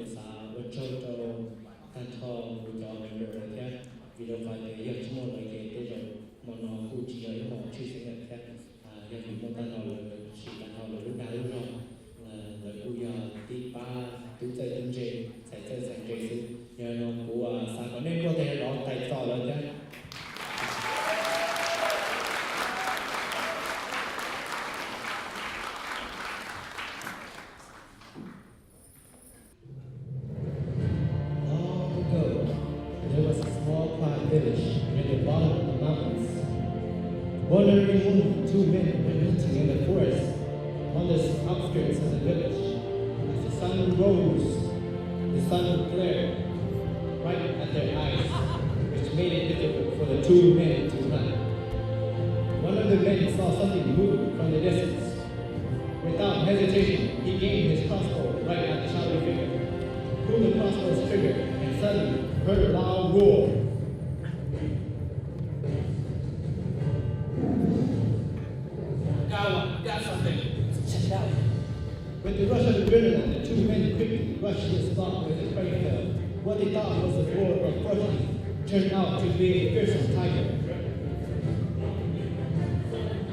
Wachoto Kanto Mujo Member Video File Yachmo like a Mono Gucci or Mo choosing a cat Yakimonano Shikano Lunaruno Luya Tipa Tuta J Saiters and Jason Yano Bua Sakone they had all types all of that. Village near the bottom of the mountains. One early morning, two men were meeting in the forest on the outskirts of the village. As the sun rose, the sun would glare right at their eyes, which made it difficult for the two men to run. One of the men saw something move from the distance. Without hesitation, he aimed his crossbow right at the shadowy figure, pulled the crossbow's trigger, and suddenly heard a loud roar. Got something. Check it out. With the rush of adrenaline, the two men quickly rushed to the spot where the prey fell. What they thought was a roar of crushing turned out to be a fearsome tiger.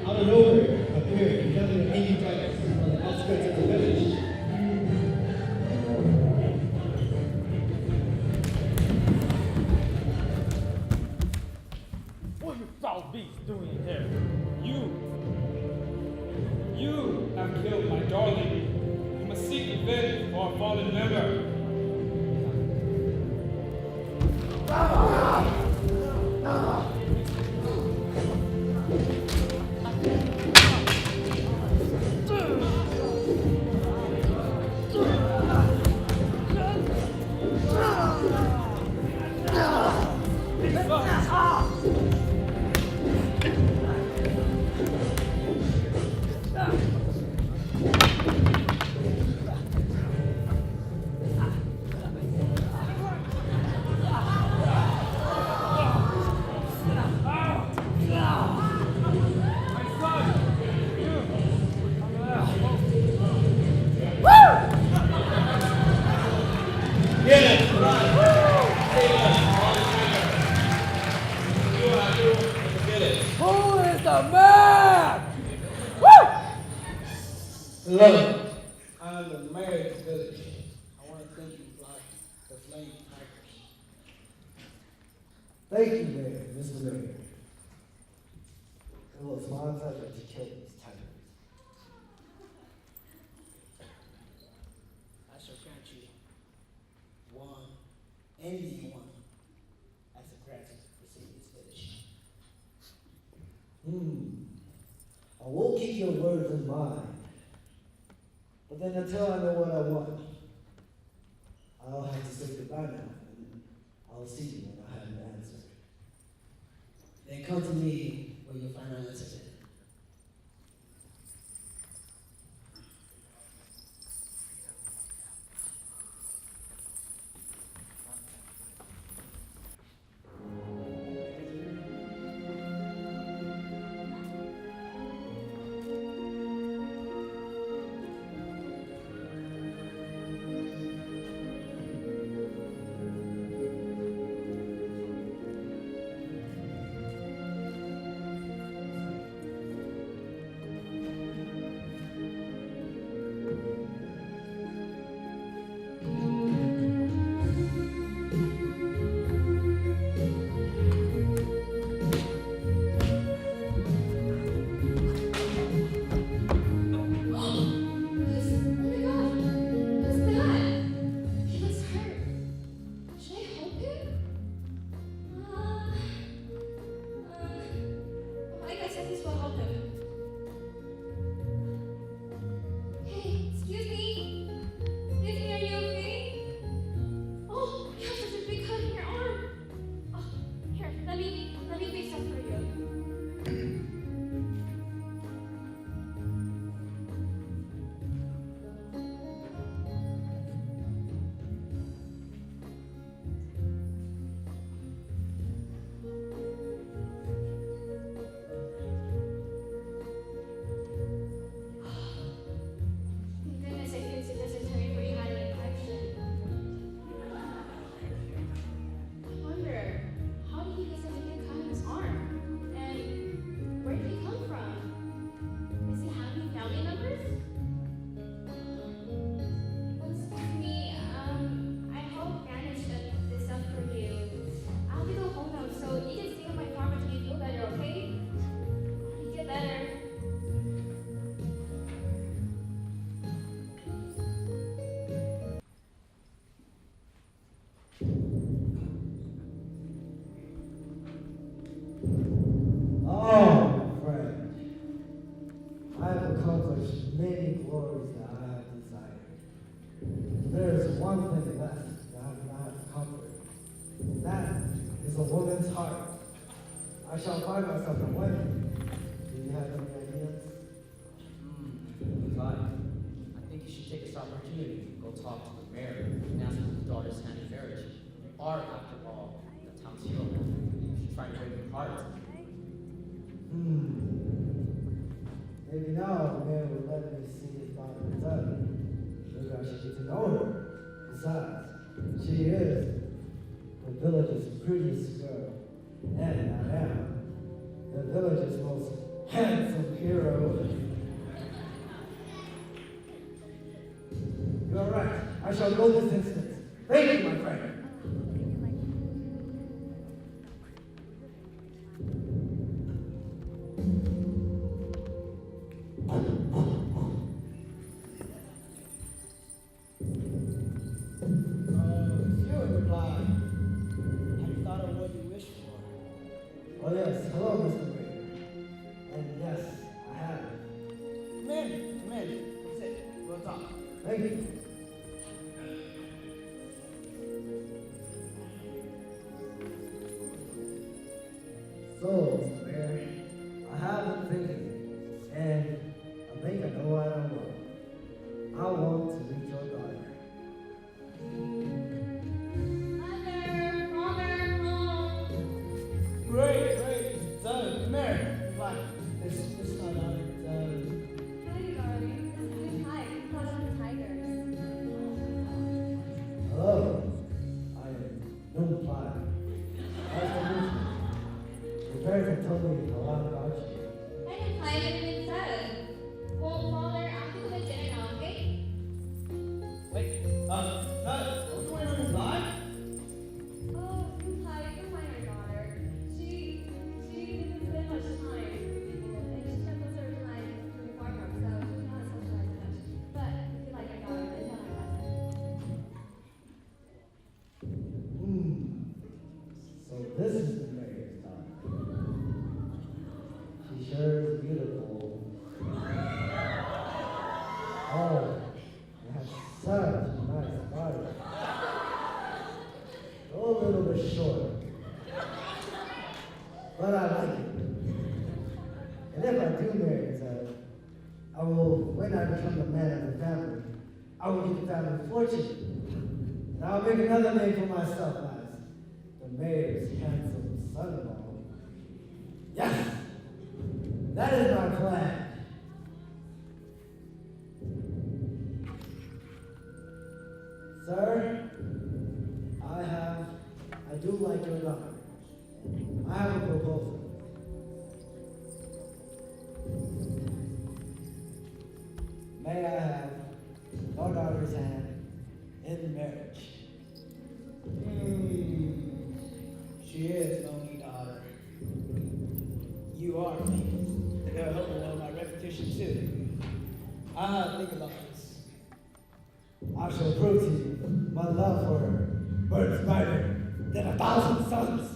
Out of nowhere appeared another angry tiger on the outskirts of the village. What you foul beast doing here? You have killed my darling. You must seek revenge for our fallen member. Who is the man? Woo! Look, I'm the mayor of the village. I want to thank you for the Flame Tigers. Thank you, Mayor, Mr. Mayor. It was my pleasure to kill these tigers. I shall grant you one and one as a gratitude for saving this village. I will keep your words in mind. But then until I know what I want, I'll have to say goodbye now, and I'll see you when I have an answer. Then come to me where you'll find an answer. only left that I do not have comfort. That is a woman's heart. I shall find myself a wife. Do you have any ideas? But I think you should take this opportunity to go talk to the mayor and ask for his daughter's hand in marriage. You are, after all, the town's hero. You should try to break her heart. Maybe now the mayor will let me see his daughter return. Maybe I should get to know her. Besides, she is the village's prettiest girl. And I am the village's most handsome hero. You are right. I shall go this instant. Thank you, my friend. Stewart replied, have you thought of what you wish for? Oh yes, hello, Mr. Mayor. And yes, I have. Come in. Sit. We'll talk. Thank you. So, Mr. Mayor, I have been thinking, and I think I know what I want. I want to meet your daughter. Great. So, Mary, fine. This is my daughter. Hi, darling. This is Hi, Cloud of the Tigers. Hello, I am Noon Pie. Nice to meet you. Your parents have told me a lot about you. I didn't play anything said. Well, Father, after the dinner now, okay? Wait, what's going on in life? Oh, Hi, you're my daughter. She doesn't spend much time with people, and she spends most of her time in the farmhouse, so she's not socialized much. But if you like your daughter, then tell my cousin. So this is the mayor's daughter. She sure is beautiful. Oh, you have such a nice body. Go a little bit short. But I like it. And if I do marry her, I will, when I become the man of the family, I will get the family fortune. And I'll make another name for myself as the mayor's handsome son-in-law. Yes! That is my plan. Sir, I do like your daughter. I have a proposal. May I have your daughter's hand in marriage? She is my only daughter. You are famous. And it'll help me with my reputation too. I'll think about this. I shall prove to you my love for her burns brighter than 1,000 suns.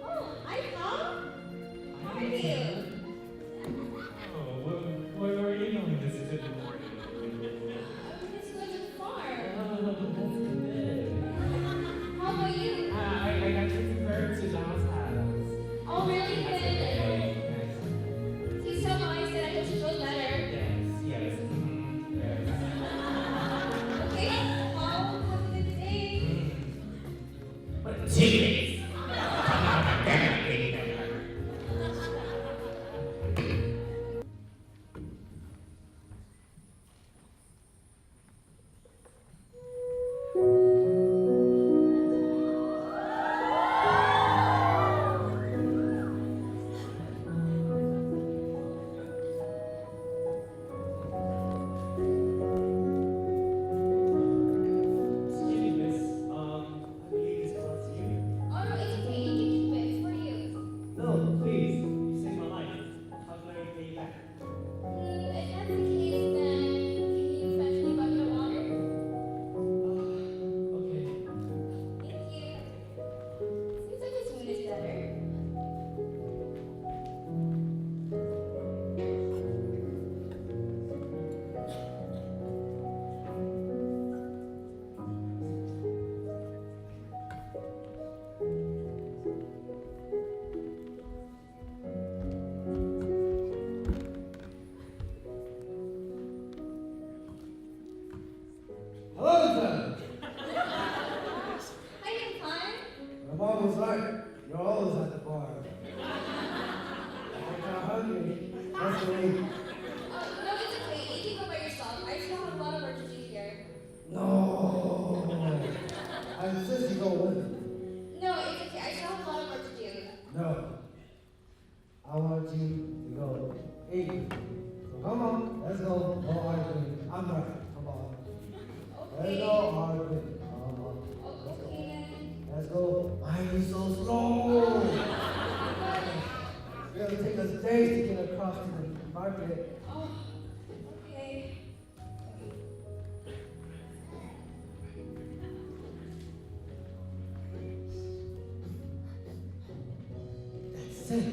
Oh, hi, Tom. How are you? Oh, where are you going this good morning? I'm just going to the farm. Oh, that's good. How about you? I got you compared to John's house. Oh, really? That's Good. okay. He's so nice that I just feel better. Yes. Yes. Okay, well, have a good day. But chickens! market. Oh, okay. That's it.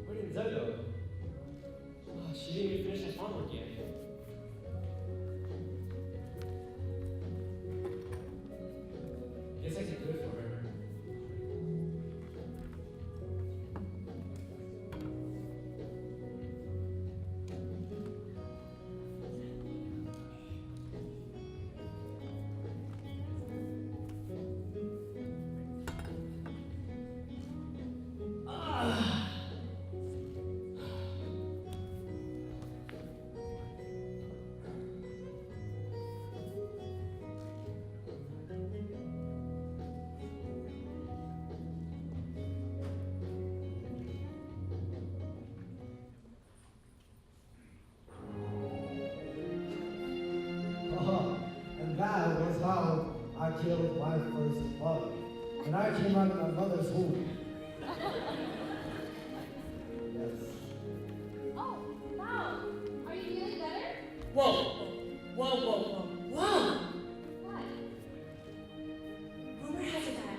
Where did Zoe go? Oh, she didn't even finish her homework yet. Guess I can do it for her. And that was how I killed my first bug. When I came out of my mother's womb. Yes. Oh, wow. Are you feeling better? Whoa, whoa, whoa, whoa, whoa! What? Rumor has it that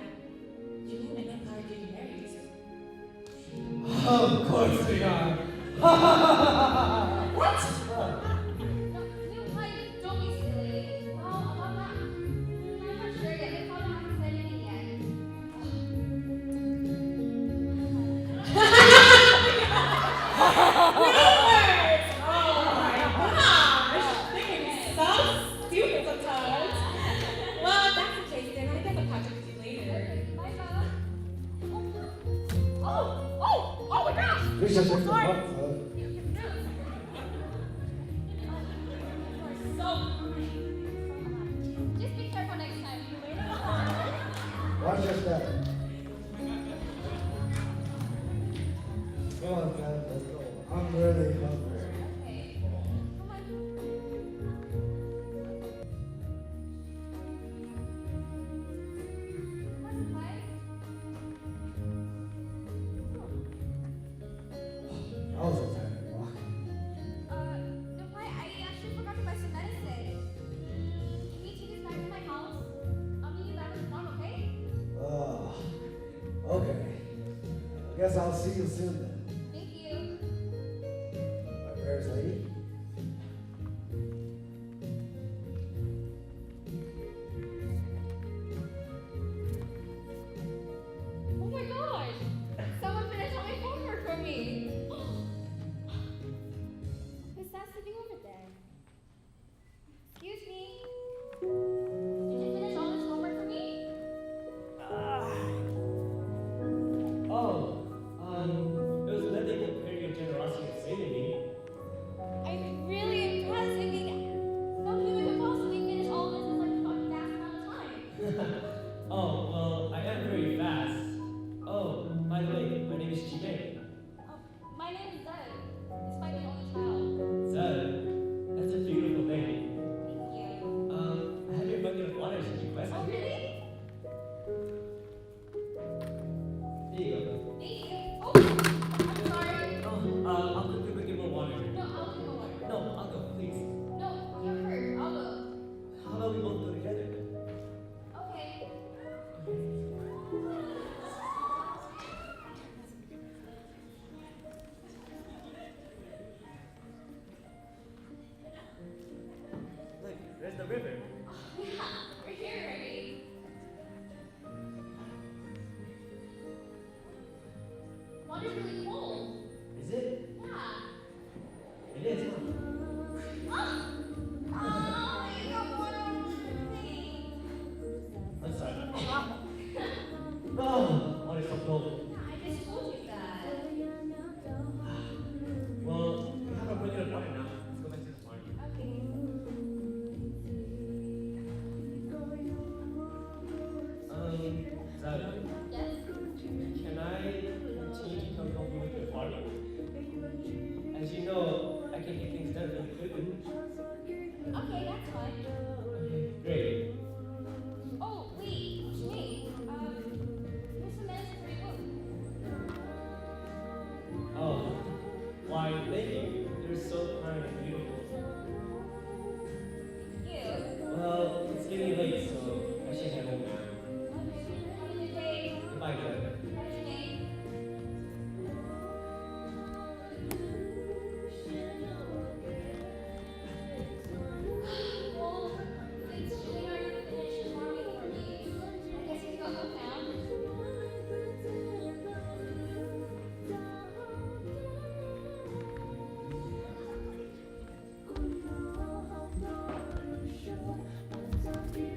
you and Empire are getting married. Of course we are. What? No, like, don't be silly. Well, about that, I'm not sure yet. My father hasn't said anything yet. Rumors! Oh my gosh! They can be so stupid sometimes. Well, if that's the case, then I guess I'll catch up with you later. Bye, Bella. Oh my gosh! We should take the Sorry. butt, huh? You are so kind. Just be careful next time. Watch your step. Come on, man, let's go. I'm really hungry. Okay. Come on. What's pie? I was a tired walk. No, pie, I actually forgot to buy some medicine. Can you take this back to my house? I'll meet you back at the farm, okay? Okay. I guess I'll see you soon then. Thank you. My prayers lady. Oh my gosh! Someone finished all my homework for me! Who's that sitting over there? Excuse me? Did you finish all this homework for me? Oh,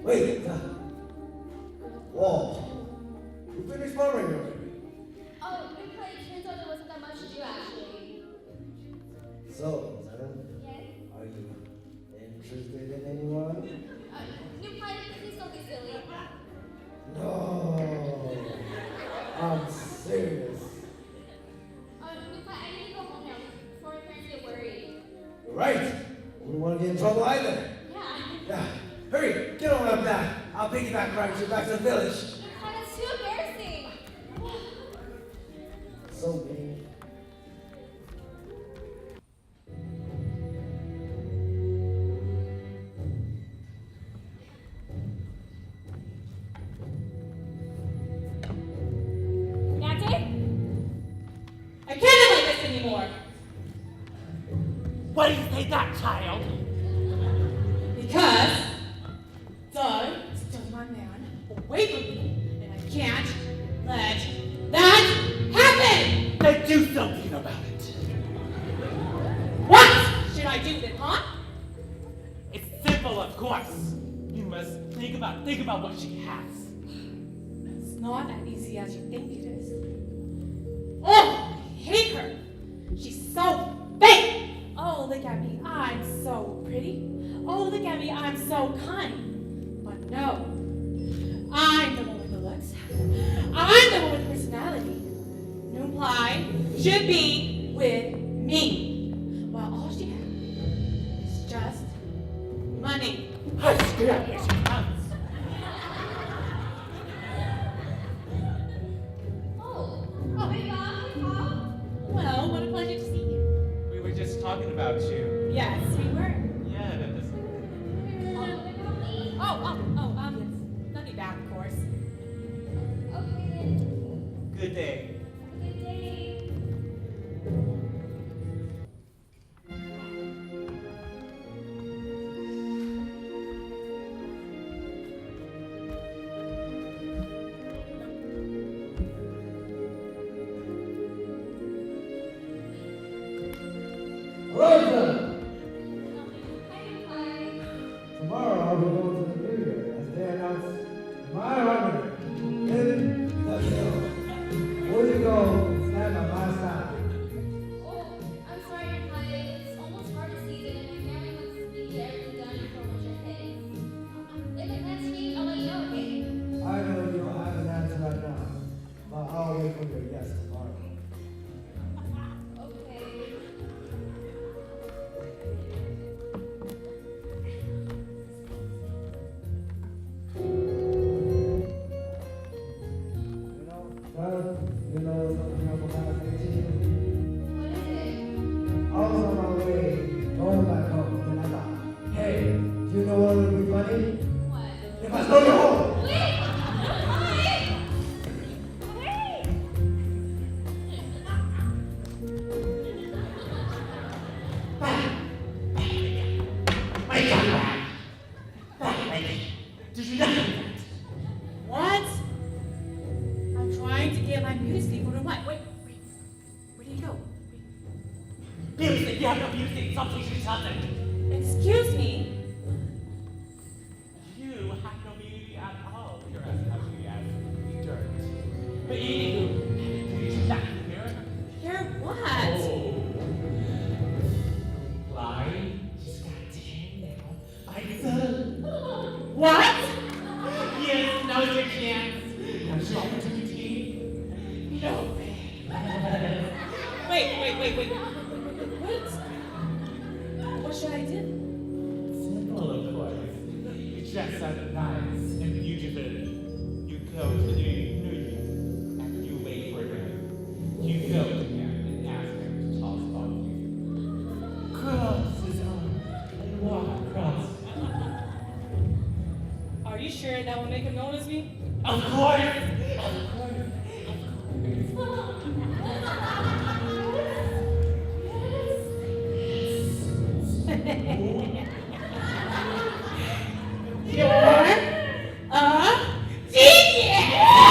Wait, whoa. You finished farming already? Oh, we played. Turns out there wasn't that much to do actually. So, Zara, Yes? are you interested in anyone? New pilot, please don't be silly. No. I'm serious. New pilot, I need to go home now before my parents get worried. Right. We don't want to get in trouble either. Yeah. Yeah. Hurry, get on up back. I'll piggyback ride you back to the village. New pilot, it's too embarrassing. So mean. That's it? I can't live like this anymore. Why do you say that, child? Because Doug stole my man away from me, and I can't let that happen! Then do something about it. What should I do then, huh? It's simple, of course. You must think about what she has. It's not as easy as you think it is. Oh, I hate her. She's so fake. Oh, look at me. I'm so pretty. Oh, look at me. I'm so kind. But no. I'm the one with the looks. I'm the one with personality. Noonply should be with me. While all she has is just money. I swear here she comes. Oh, hey Bob, hey Paul. Well, what a pleasure to see you. We were just talking about you. Yes, we were. Yeah, that is. Yes. Nothing bad, of course. Okay then. Good day. Have a good day. Rosa! Hi, New pilot. Tomorrow I'll be going to the theater as they announce my honor in the film. Will you go stand by my side? Oh, I'm sorry, New pilot. It's almost harvest season, and my family wants to be everything done before winter hits. If I plan to meet, I'll let you know, okay? I know you don't have an answer right now, but I'll wait for your yes tomorrow. Okay. You know something I'm about to say to you? What is it? I was on my way going back home, and I thought, hey, do you know what would be funny? What? If I stole you home! Wait! Wait! My God! Did you not do that? What? I'm trying to get my music for the what? Wait. Where did he go? Music, you have no music, something she doesn't. Excuse me? You have no beauty at all. You're as ugly as dirt. But anywho, did you not hear? Hear what? Oh. Lie. She's got 10 now. I said. What? Yes, now's your chance. Now's your opportunity. No. Wait. What should I do? Simple, of course. You dress up nice and beautiful. You go to the New Year and you wait for him. You go to him and ask him to talk about you. Cross his arm and walk across. Are you sure that will make him notice me? Of course! You're a genius!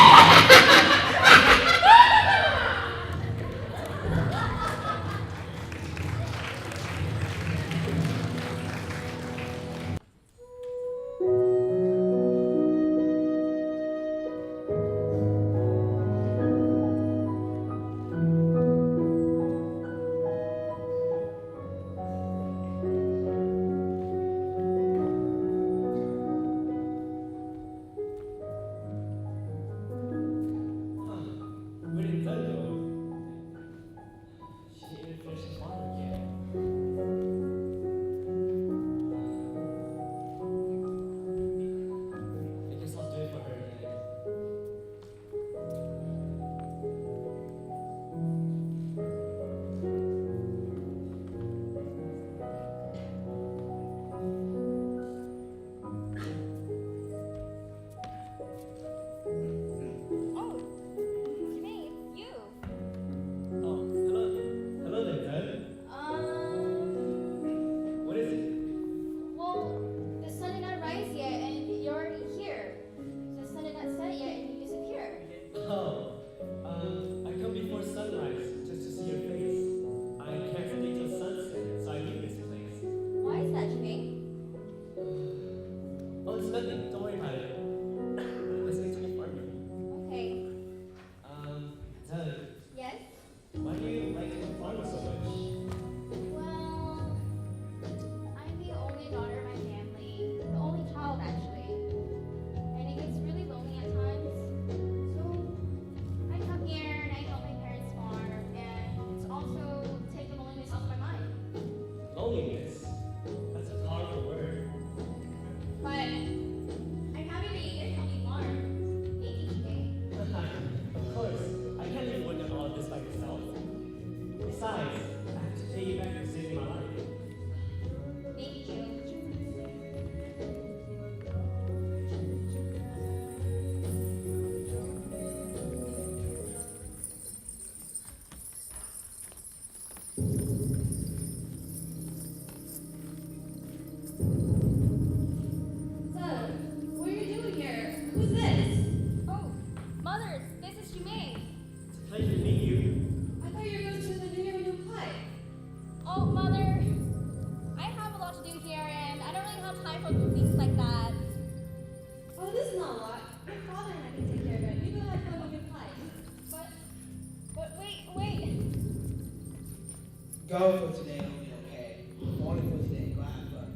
Go for today only, okay? Only for today. Go have fun.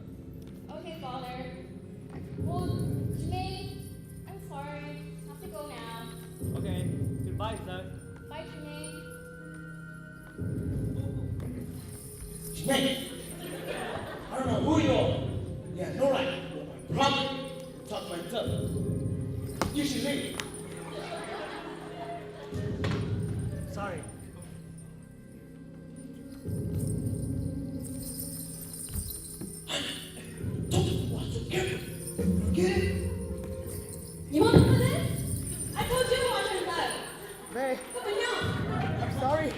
Okay, Father. Well, Jermaine, I'm sorry. I have to go now. Okay, goodbye, Zach. Bye, Jermaine. Snake! I don't know who you are. You have no right. You're my property. Talk my tongue. You should leave. Sorry. Don't want to get it. Get it? You want to put this? I told you to watch your back. May, But no. I'm sorry.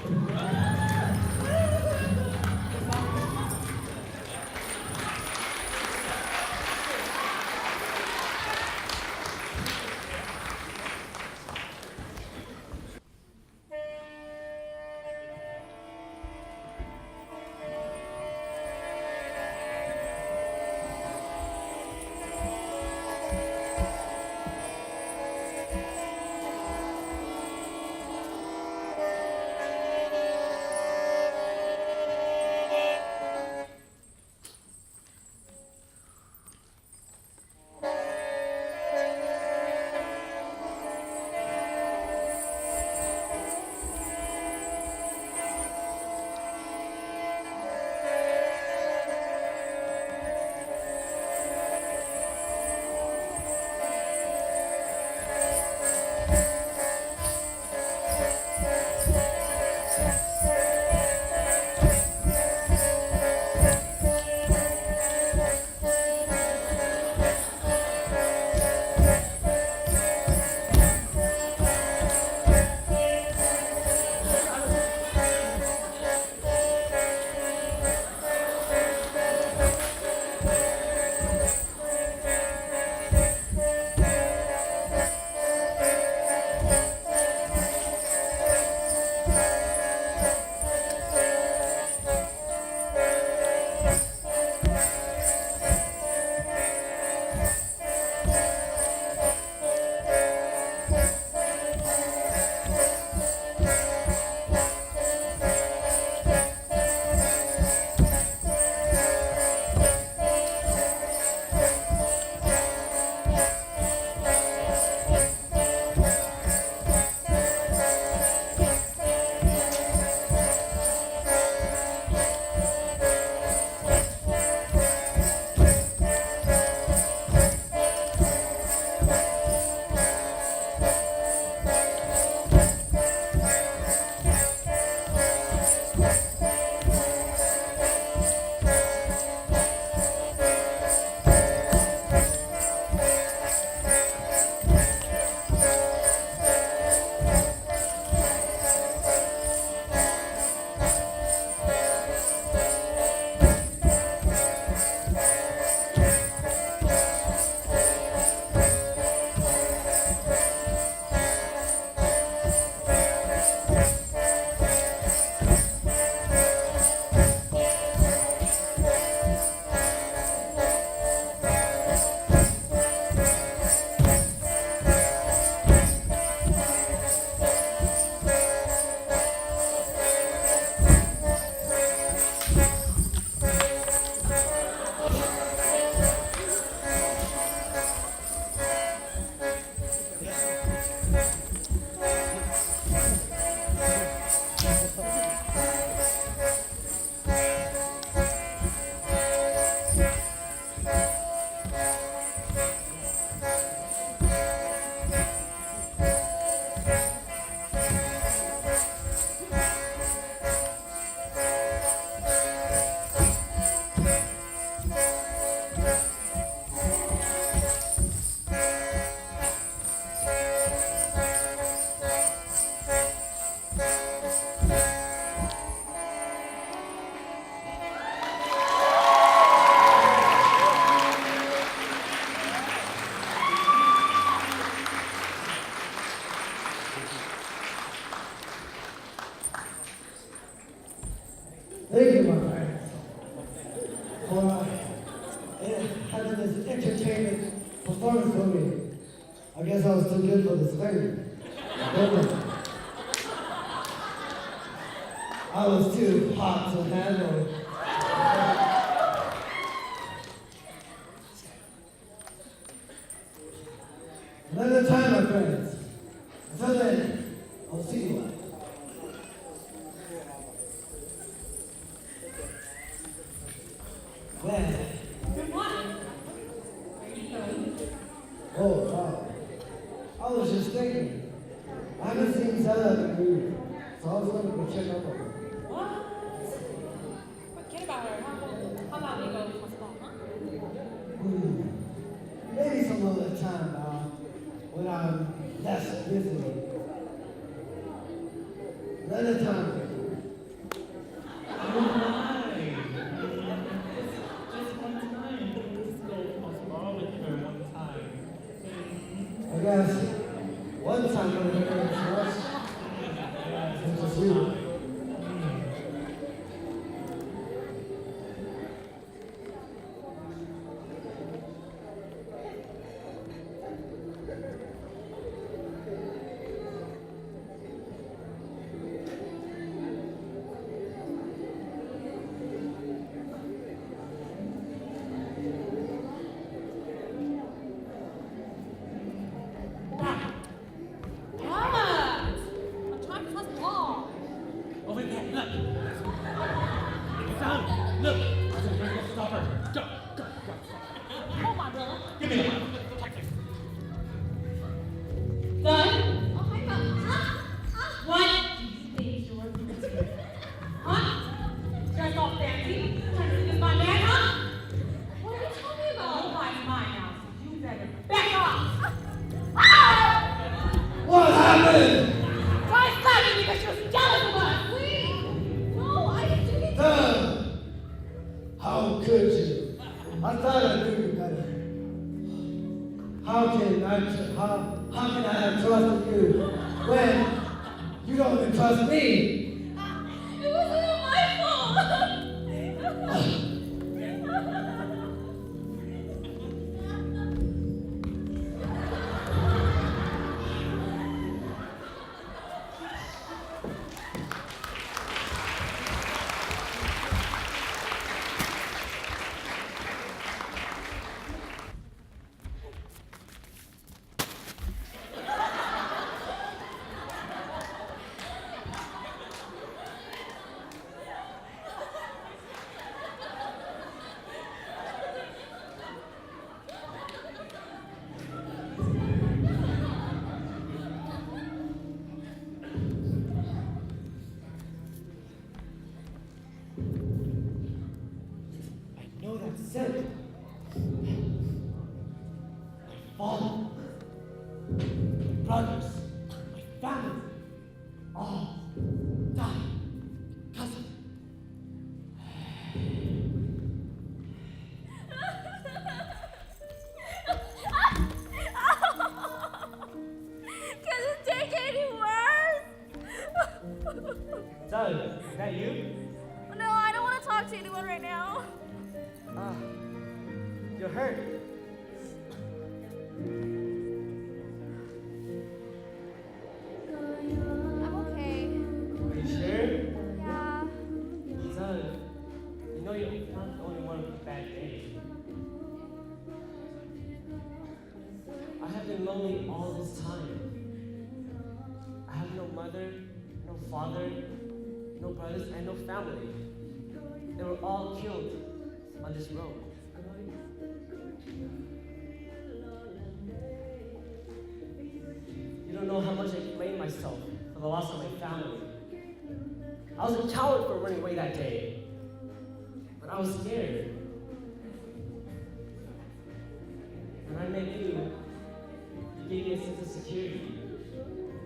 Thank you, my friends, for having this entertaining performance for me. I guess I was too good for the stage. I was too hot to handle. Another time, my friends. Until then, I'll see you. Well, Good morning. Where are you going? oh, wow. I was just thinking. I haven't seen Zella in a week, so I was going to go check up on her. What? Forget about her. How about we go to Moscow, huh? Maybe some other time now, when I'm less busy. Another time. Just one time. Just go explore with her one time. I guess one time when I heard us, it was you. What? I'm trying to trust Paul. Over there, look. It's down. Look. Stop her. Go, go, go. Oh, my brother. Give me the money. Son? Oh my god. What do you think you're doing? Huh? Dress all fancy? Trying to seduce my man, huh? What are you talking about? Oh, my mine now. So you better back off. What happened? Try slapping me because you're jealous of us. Wait. No, I didn't do it. How could you? I thought I knew you better. How can I have trusted you when you don't even trust me? It wasn't my fault. I know that simple. My father, my brothers, my family, all died. Cousin. Can it take any worse? Doug, is that you? No, I don't want to talk to anyone right now. You're hurt. I'm okay. Are you sure? Yeah. Doug, you know you're not the only one with a bad day. I have been lonely all this time. I have no mother, no father, no brothers, and no family. They were all killed on this road. You don't know how much I blamed myself for the loss of my family. I was a coward for running away that day, but I was scared. When I met you, you gave me a sense of security.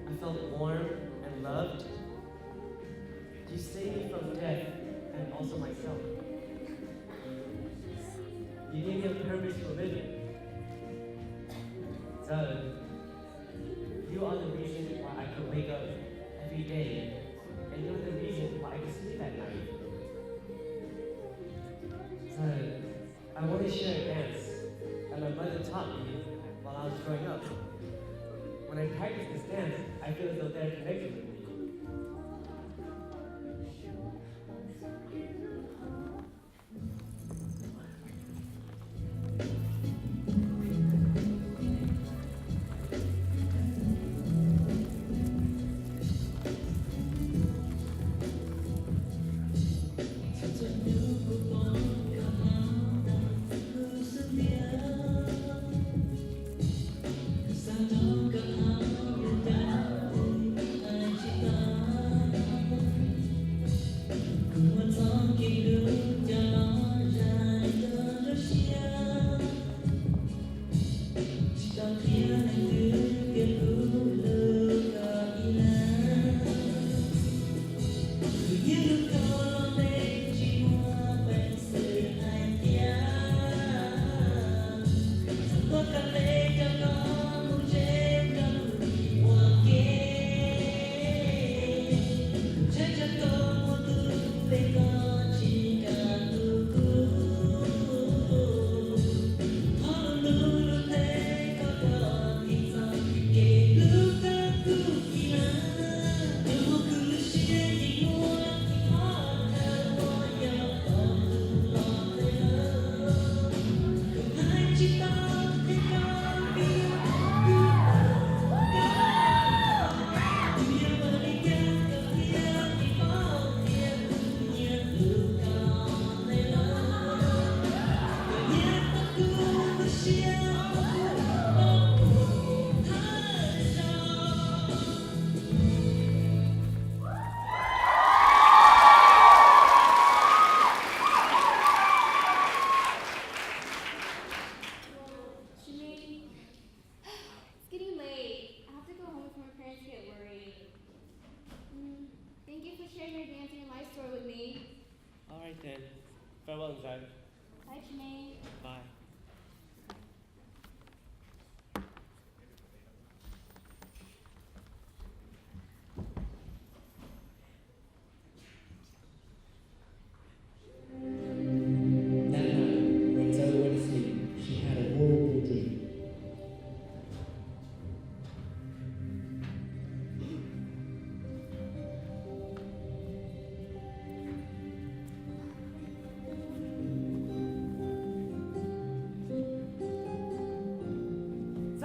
I felt warm and loved. You saved me from death and also myself. You gave me a purpose for living. Doug, you are the reason why I could wake up every day, and you're the reason why I could sleep at night. Doug, I want to share a dance that my mother taught me while I was growing up. When I practice this dance, I feel as though they're connected with me.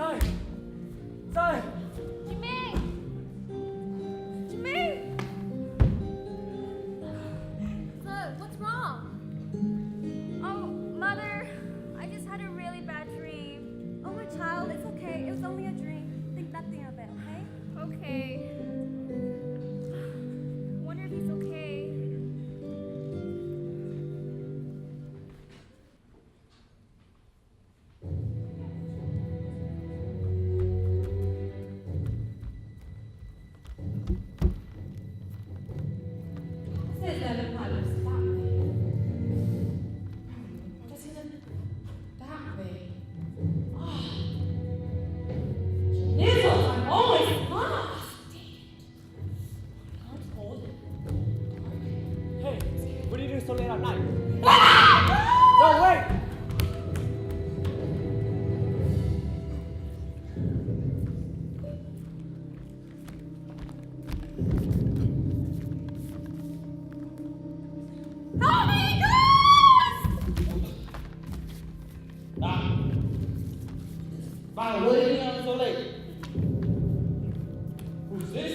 Sorry. Sorry. Jimmy! Jimmy! Look, what's wrong? Oh, Mother, I just had a really bad dream. Oh, my child, it's okay. It was only a dream. Think nothing of it, okay? Okay. I wonder if he's okay. Says that the pilot stop me. What does he look that way? Oh. Nizzles, I'm always lost. Darn it. I'm cold. Hey, what are you doing so late at night? Ah! No, wait! Oh my gosh! Fine, what are you doing so late? Who's this?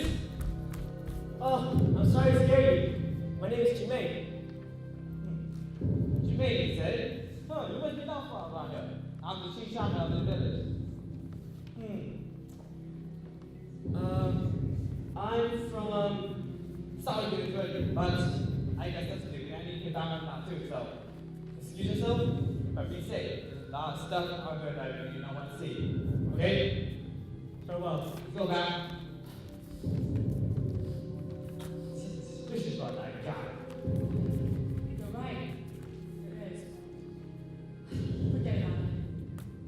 Oh, I'm sorry to scare you. My name is Jermaine. Jermaine, you said? Huh, you must be not far around here. I'm the chief shopper of the village. I'm from, Sorry to disturb you, but I got stuff to do. I need to get down now too, so excuse yourself, but be safe. There's a lot of stuff out there that you don't want to see. Okay? Farewell. Let's go back. Suspicious about that guy. You're right. There is. Forget about it.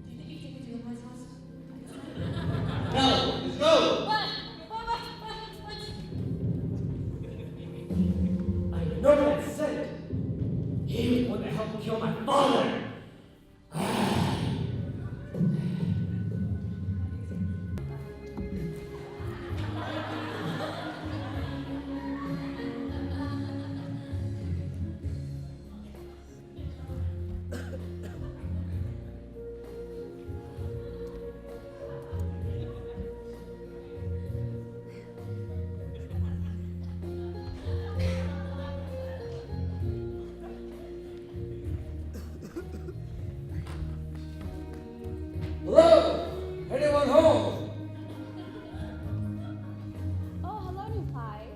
Do you think you can take me to the White House? No, let's go! What? I know what I said. He was the one that helped kill my father. Hello? Anyone home? Oh, hello, new pie.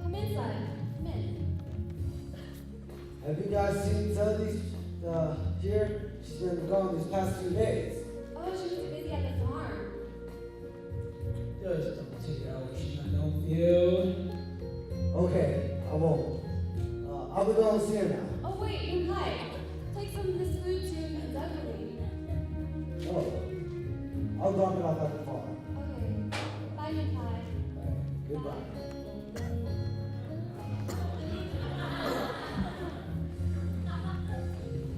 Come in, son. Come in. Have you guys seen Teddy here? She's been gone these past 2 days. Oh, she was busy at the farm. Just don't take her out when she's not on field. Okay, I won't. I'll be going to see her now. Oh, wait, new pie. Take some of this food to Douglas. Oh, I'll drop it off at the farm. Okay. Bye, new pie. Goodbye.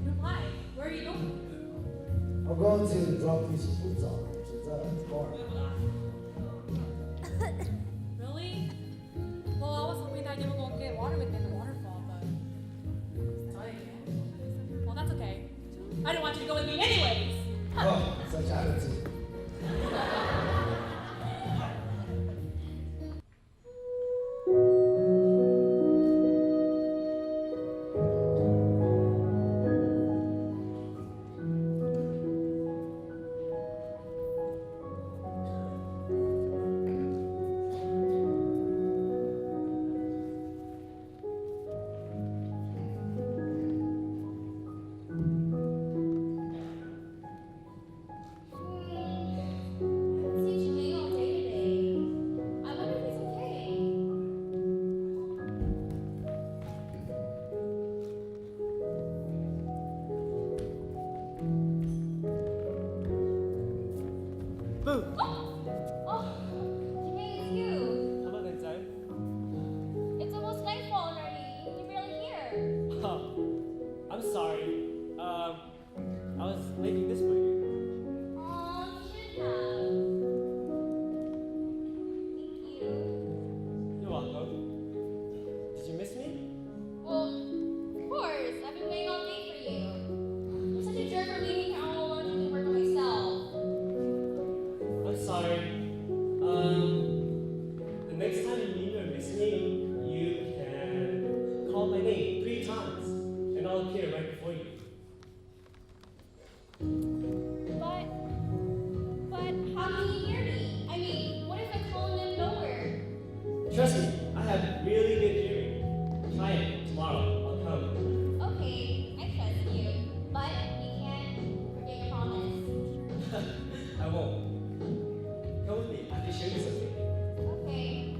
New pie. Where are you going? I'm going to drop these foods off. She's at the farm. Really? Well, I was hoping that you would go get water with me in the waterfall, but sorry. Well, that's okay. I didn't want you to go with me anyways. Oh, such attitude. Boo! Oh, Jimmy, it's you. Hello there, Zoe. It's almost nightfall already. You're barely here. Oh, I'm sorry. I was making this for you. Aw, you should have. Thank you. You're welcome. Did you miss me? Well, of course. I've been waiting all day for you. I'm such a jerk for leaving here all alone to do work by myself. I won't. Come with me. I can show you something. Okay.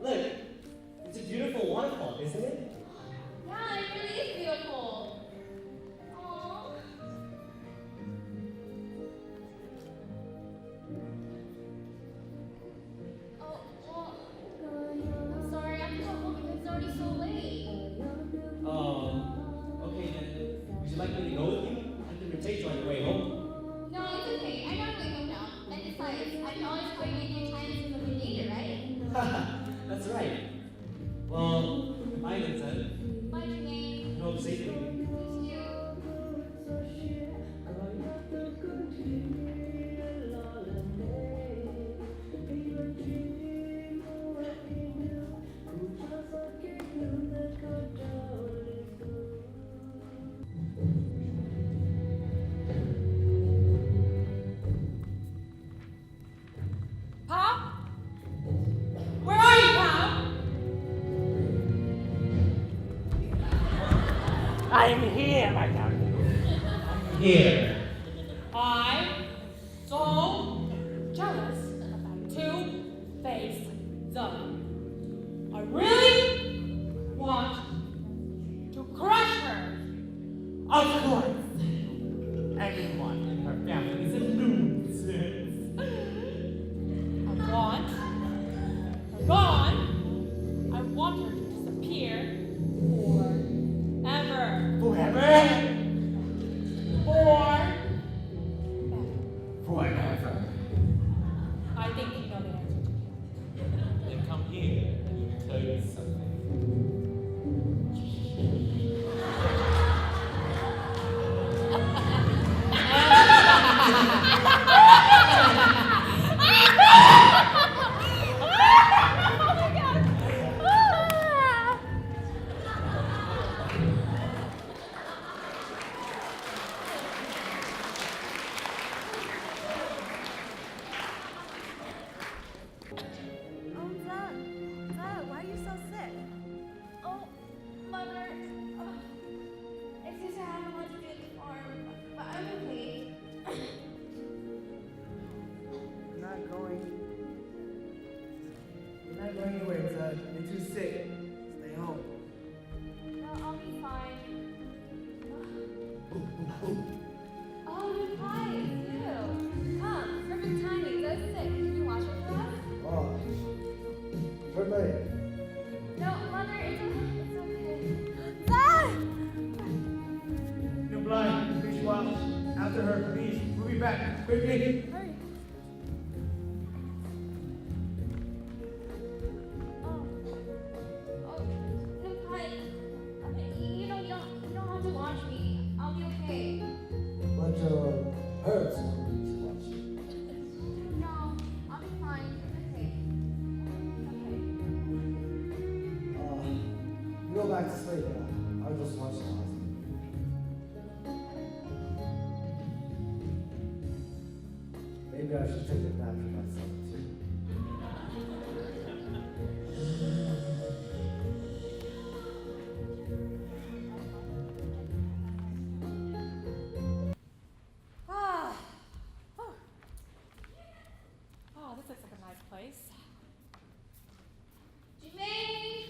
Look, it's a beautiful waterfall, isn't it? Yeah, it really is beautiful. Aww. Oh, well, I'm sorry, I have to go home because it's already so late. Okay then. Would you like me to go with you? I can retake you on your way home. No, it's okay. I know I'm going home now. And besides, I can always call you anytime if we need it, right? That's right. Well, bye, Vincent. Bye, Jermaine. I hope safely. Please do. Pop? Where are you, Pop? I'm here, my darling. Here. I'm so jealous of that two-faced Zoe. I really want to crush her. Of course. Everyone in her family is a loser. I want her gone. I want her to disappear forever. Forever. Forever. Forever. I think you know the answer to that. Then come here and let me tell you something. Oh, Dad, why are you so sick? Oh, Mother, it's just I haven't wanted to do at the farm, but I'm okay. You're not going. You're not going anywhere, Zed. You're too sick. Stay home. No, I'll be fine. Oh, you're fine, it's you. Come, perfect timing. Does sick. Can you watch her for us? Oh, Jermaine. No, Mother, it's okay. Dad! You're blind. Please watch. After her, please. We'll be back. Quickly. Hurry. Oh, no, Pai. You don't have to watch me. I'll be okay. But your hurts. Watch. No, I'll be fine. Okay. You go back to sleep now. I'll just watch the house. Maybe I should take a nap for myself too. Ah. Oh. Oh, this looks like a nice place. Jermaine!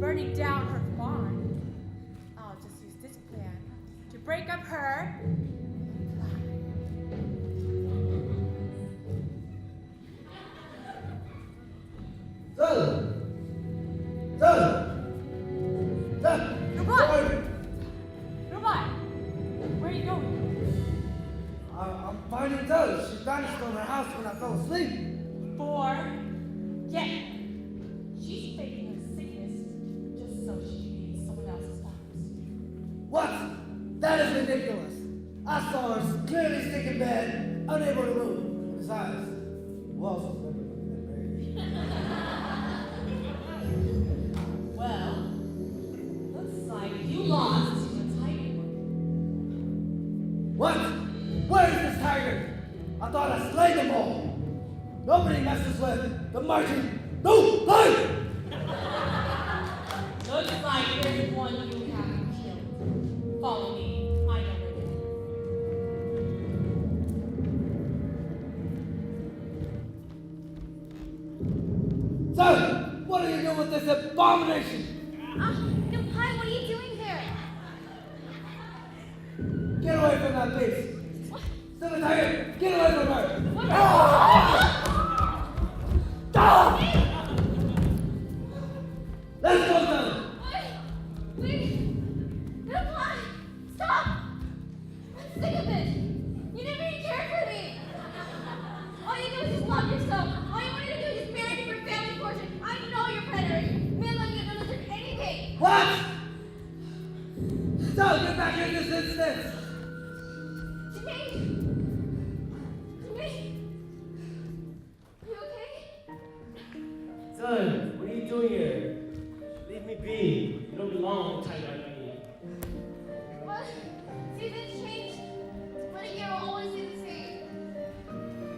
burning down her farm. I'll just use this plan to break up her. Goodbye. Where are you going? I'm finding Doug. She vanished from her house when I fell asleep. Forget. She's faking her sickness just so she can eat someone else's flowers. What? That is ridiculous. I saw her clearly sick in bed, unable to move. Besides, who else was going to get married? Well, looks like you lost to a tiger. What? Where is this tiger? I thought I slayed them all. Nobody messes with the marching. No, life! Looks like there's one you haven't killed. Follow me. I know where they are. Son, what are you doing with this abomination? Pai, what are you doing here? Get away from that beast. Silver tiger, get away from her. What? Let's go, son. Wait! No, Pai! Stop! I'm sick of it! You never even cared for me! All you do is just love yourself! All you wanted to do is just marry me for family fortune! I know you're predatory! Men like you don't deserve anything! What? Son, get back in this instant. Jimmy! Jimmy! You okay? Son, what are you doing here? Leave me be. You don't belong with a tiger like me. What? Seasons change, but a year will always be the same.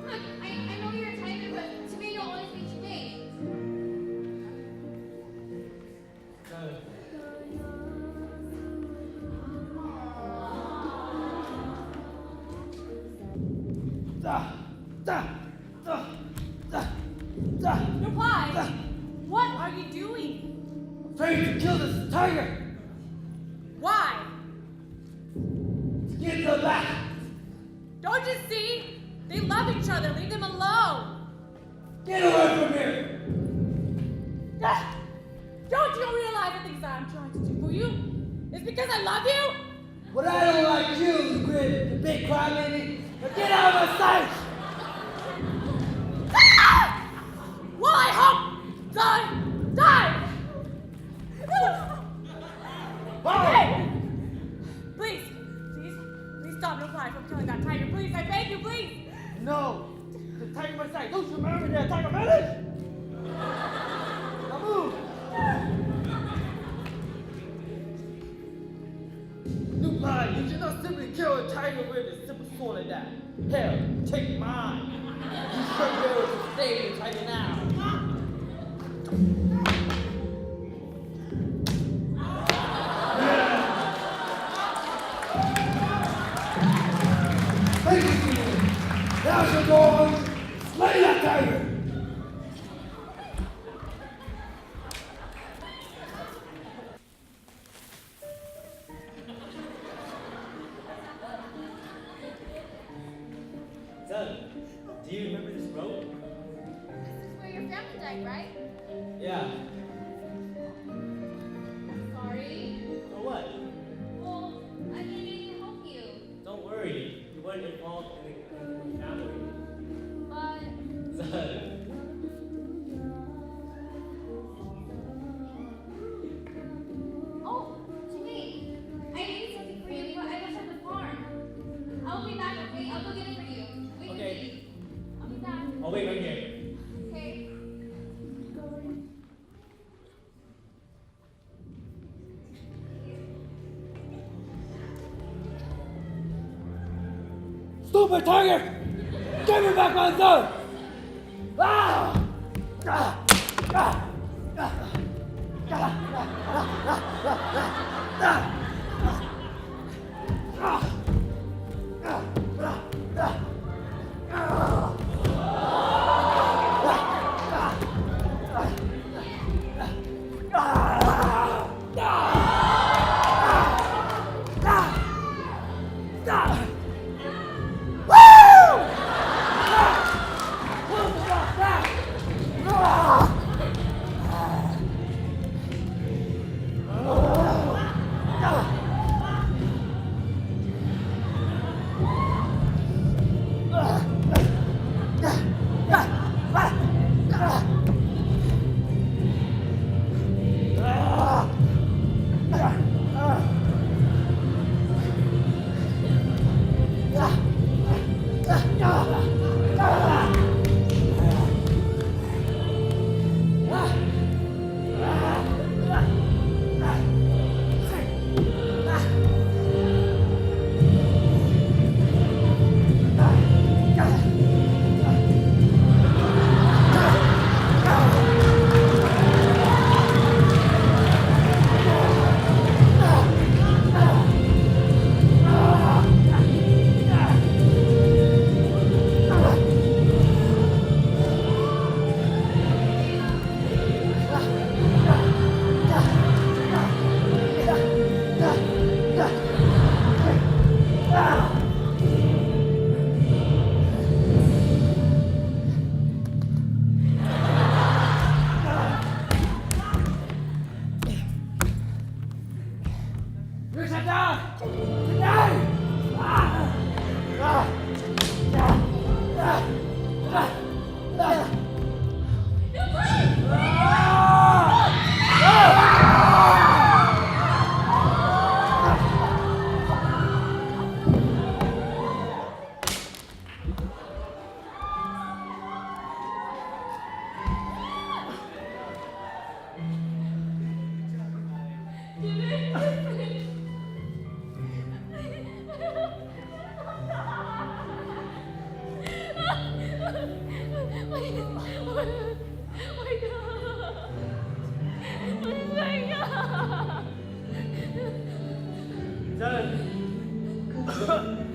Look, I know you're a tiger, but to me you'll always be Jimmy. Son. Goodbye. What are you doing? Trying to kill this tiger. Why? To get them back. Don't you see? They love each other. Leave them alone. Get away from here. Don't you realize the things that I'm trying to do for you? It's because I love you? But I don't like you, you great, the big crybaby. Now get out of my sight. Well, I hope die. Hey! Please stop Goodbye from killing that tiger. Please, I beg you, please. No, the tiger must die. Don't you remember that tiger village? Now move. Goodbye. You should not simply kill a tiger with a simple sword like that. Hell, take mine. You should be able to stay the tiger now. Thank you, Stephen. Now shall go on. Slay that tiger. Son, do you remember this road? This is where your family died, right? Yeah. Sorry. For what? Well, I needed to help you. Don't worry. You weren't involved in the family. But Son. oh, Jimmy, I needed something for you, but I left at the farm. I'll be back, okay? I'll go get it for you. Wait for Okay. me. I'll be back. I'll wait right here. Okay. Stupid tiger! Give me back my son! Ah! Ah! Ah! Ah! Ah!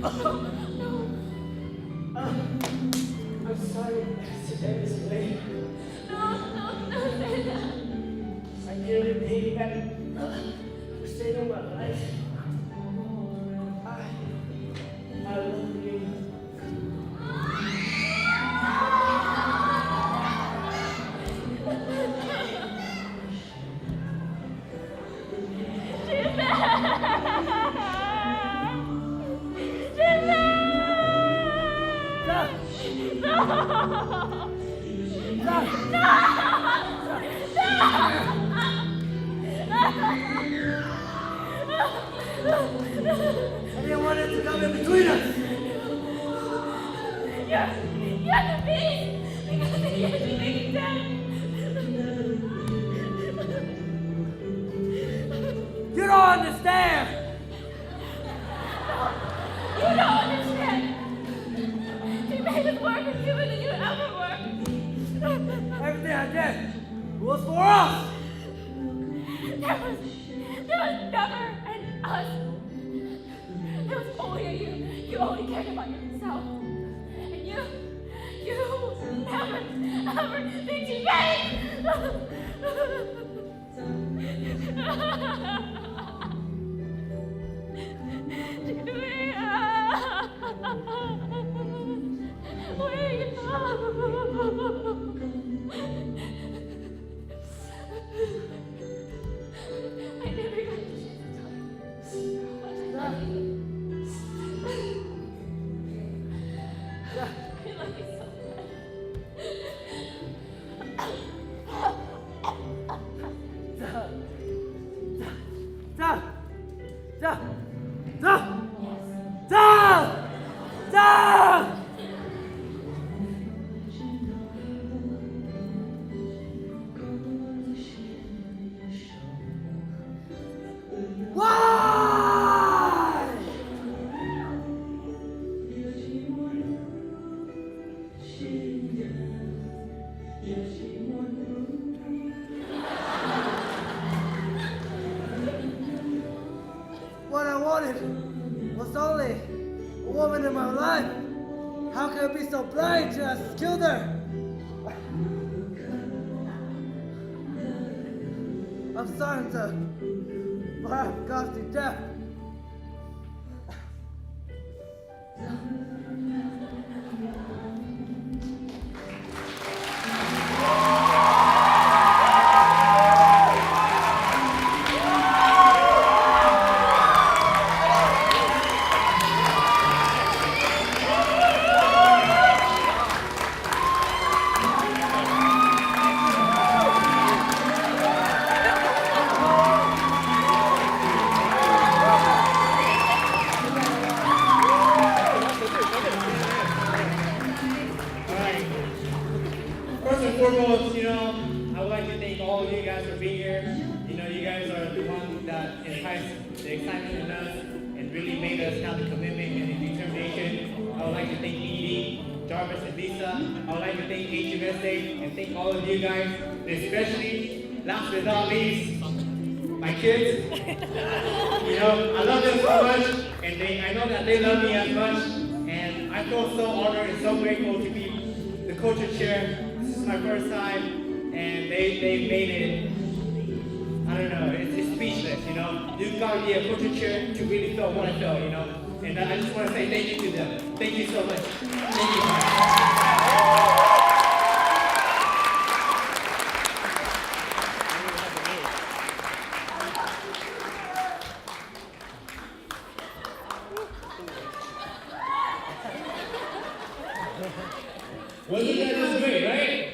I'm sorry today is late. No, say that. I nearly paid back for saving my life. I love you. I didn't want it to come in between us. You're the beast! Because you're the big dead! You don't understand. You don't understand! He made us work and give it than you ever worked! Everything I did was for us. There was never an us. There was only a you. You only cared about yourself. And you never, ever think you I never got to tell you how much I love you. I love you so What I wanted was only a woman in my life. How could I be so blind to have killed her? I'm starting to laugh God to death. First and foremost, I would like to thank all of you guys for being here. You guys are the ones that enticed the excitement in us and really made us have the commitment and the determination. I would like to thank Edie, Jarvis, and Lisa. I would like to thank HMSA and thank all of you guys, especially, last but not least, my kids. I love them so much, and I know that they love me as much, and I feel so honored and so grateful to be the culture chair. This is my first time, and they made it. I don't know, it's speechless, You've got to be a culture chair to really feel what I feel, And I just want to say thank you to them. Thank you so much. Thank you. Wasn't that just great, right?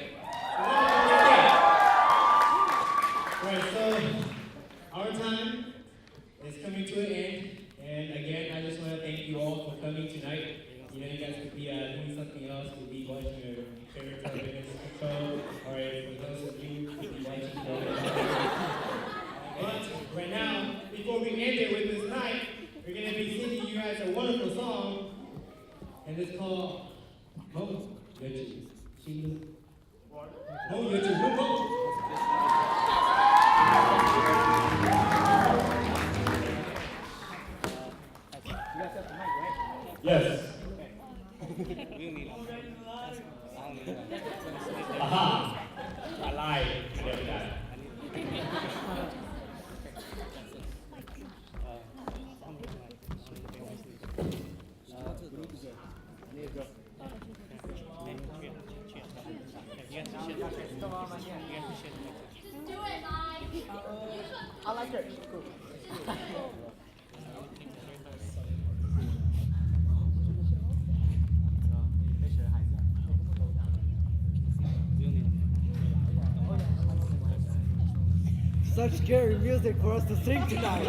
Alright, so our time is coming to an end, and again, I just want to thank you all for coming tonight. You guys could be doing something else, could be watching your favorite television show, or for those of you who could be watching But right now, before we end it with this night, we're going to be singing you guys a wonderful song, and it's called Mo Yochi. Mo Yochi. I like her. Cool. Such scary music for us to sing tonight.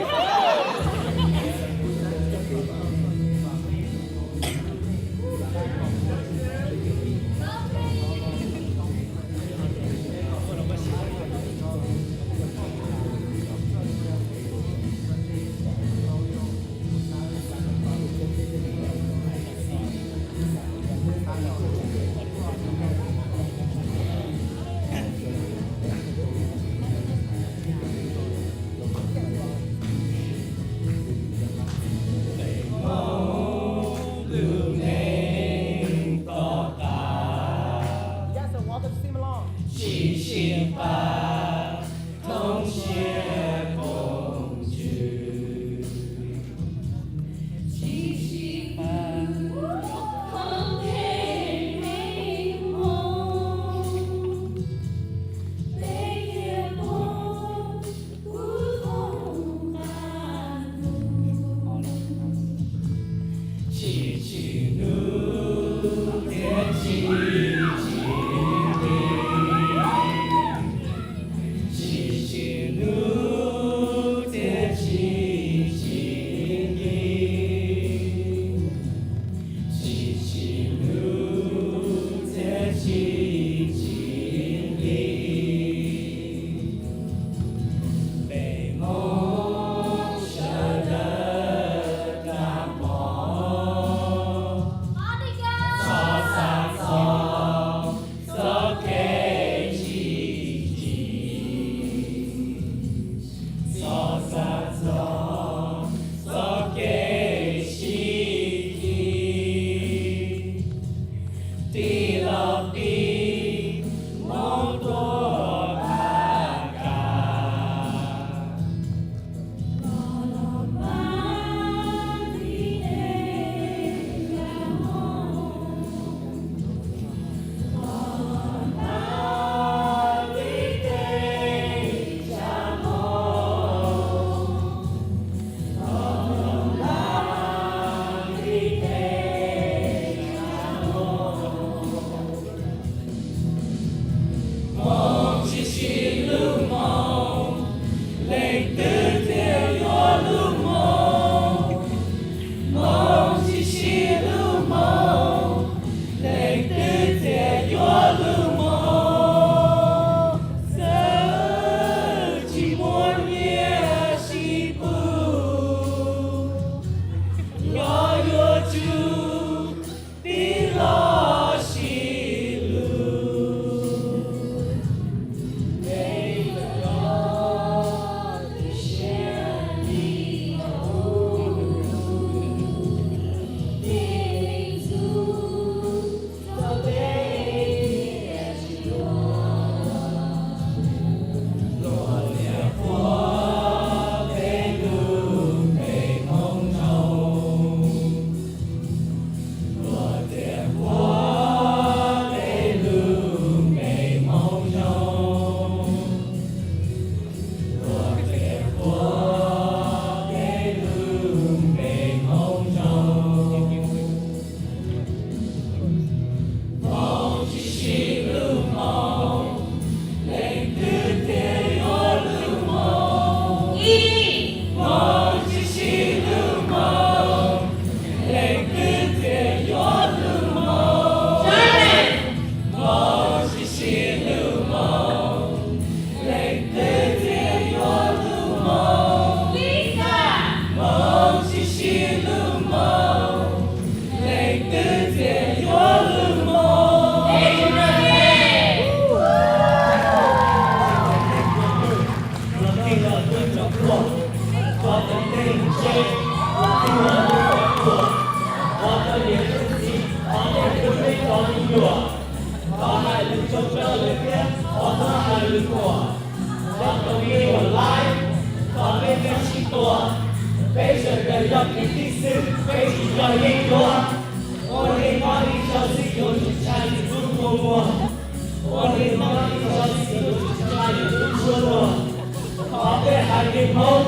在天空，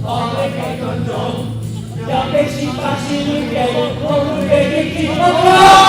放你嘅尊重，讓你先發現你嘅夢，我會俾你見到。